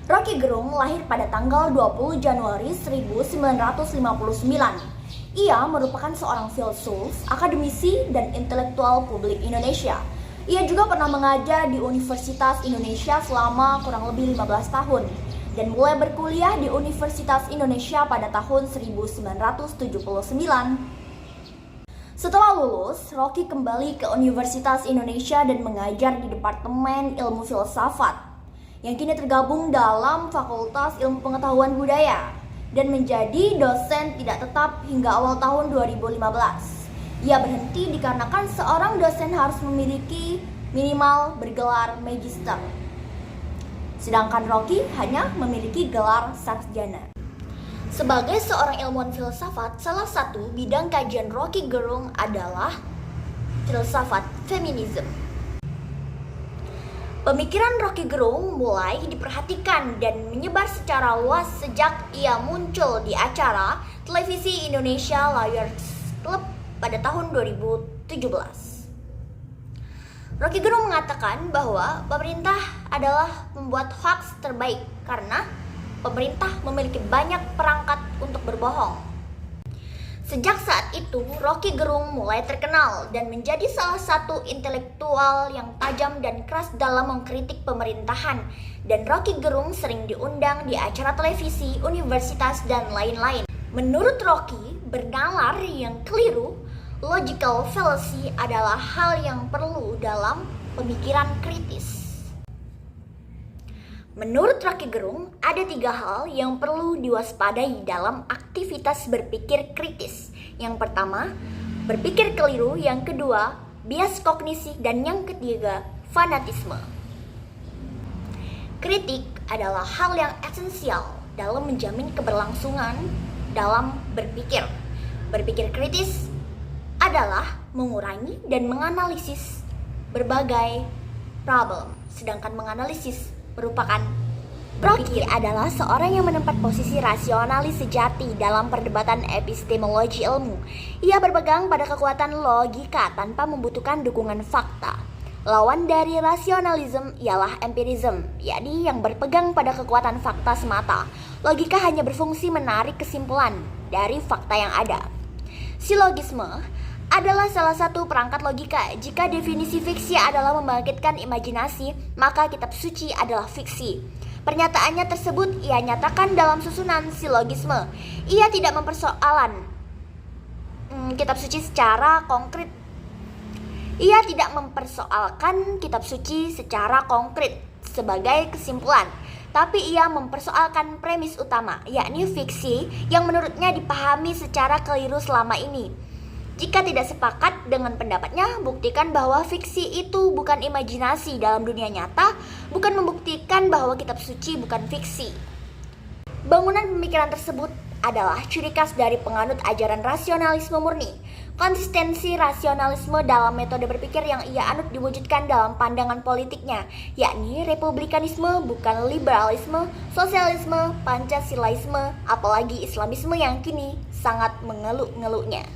Roky Gerung lahir pada tanggal 20 Januari 1959. Ia merupakan seorang filsuf, akademisi, dan intelektual publik Indonesia. Ia juga pernah mengajar di Universitas Indonesia selama kurang lebih 15 tahun dan mulai berkuliah di Universitas Indonesia pada tahun 1979. Setelah lulus, Roky kembali ke Universitas Indonesia dan mengajar di Departemen Ilmu Filsafat yang kini tergabung dalam Fakultas Ilmu Pengetahuan Budaya dan menjadi dosen tidak tetap hingga awal tahun 2015. Ia berhenti dikarenakan seorang dosen harus memiliki minimal bergelar magister, sedangkan Roky hanya memiliki gelar sarjana. Sebagai seorang ilmuwan filsafat, salah satu bidang kajian Roky Gerung adalah filsafat feminisme. Pemikiran Roky Gerung mulai diperhatikan dan menyebar secara luas sejak ia muncul di acara televisi Indonesia Liars Club pada tahun 2017. Roky Gerung mengatakan bahwa pemerintah adalah pembuat hoax terbaik karena pemerintah memiliki banyak perangkat untuk berbohong. Sejak saat itu, Roky Gerung mulai terkenal dan menjadi salah satu intelektual yang tajam dan keras dalam mengkritik pemerintahan. Dan Roky Gerung sering diundang di acara televisi, universitas, dan lain-lain. Menurut Roky, bernalar yang keliru, logical fallacy adalah hal yang perlu dalam pemikiran kritis. Menurut Roky Gerung, ada 3 hal yang perlu diwaspadai dalam aktivitas berpikir kritis. Yang pertama, berpikir keliru. Yang kedua, bias kognisi. Dan yang ketiga, fanatisme. Kritik adalah hal yang esensial dalam menjamin keberlangsungan dalam berpikir. Berpikir kritis adalah mengurangi dan menganalisis berbagai problem, sedangkan menganalisis merupakan Roky adalah seorang yang menempat posisi rasionalis sejati dalam perdebatan epistemologi ilmu. Ia berpegang pada kekuatan logika tanpa membutuhkan dukungan fakta. Lawan dari rasionalisme ialah empirisme, yakni yang berpegang pada kekuatan fakta semata. Logika hanya berfungsi menarik kesimpulan dari fakta yang ada. Silogisme adalah salah satu perangkat logika. Jika definisi fiksi adalah membangkitkan imajinasi, maka kitab suci adalah fiksi. Pernyataannya tersebut ia nyatakan dalam susunan silogisme. Ia tidak mempersoalkan kitab suci secara konkret. Ia tidak mempersoalkan kitab suci secara konkret sebagai kesimpulan, tapi ia mempersoalkan premis utama, yakni fiksi yang menurutnya dipahami secara keliru selama ini. Jika tidak sepakat dengan pendapatnya, buktikan bahwa fiksi itu bukan imajinasi dalam dunia nyata, bukan membuktikan bahwa kitab suci bukan fiksi. Bangunan pemikiran tersebut adalah ciri khas dari penganut ajaran rasionalisme murni. Konsistensi rasionalisme dalam metode berpikir yang ia anut diwujudkan dalam pandangan politiknya, yakni republikanisme bukan liberalisme, sosialisme, pancasilaisme, apalagi islamisme yang kini sangat mengeluk-ngeluknya.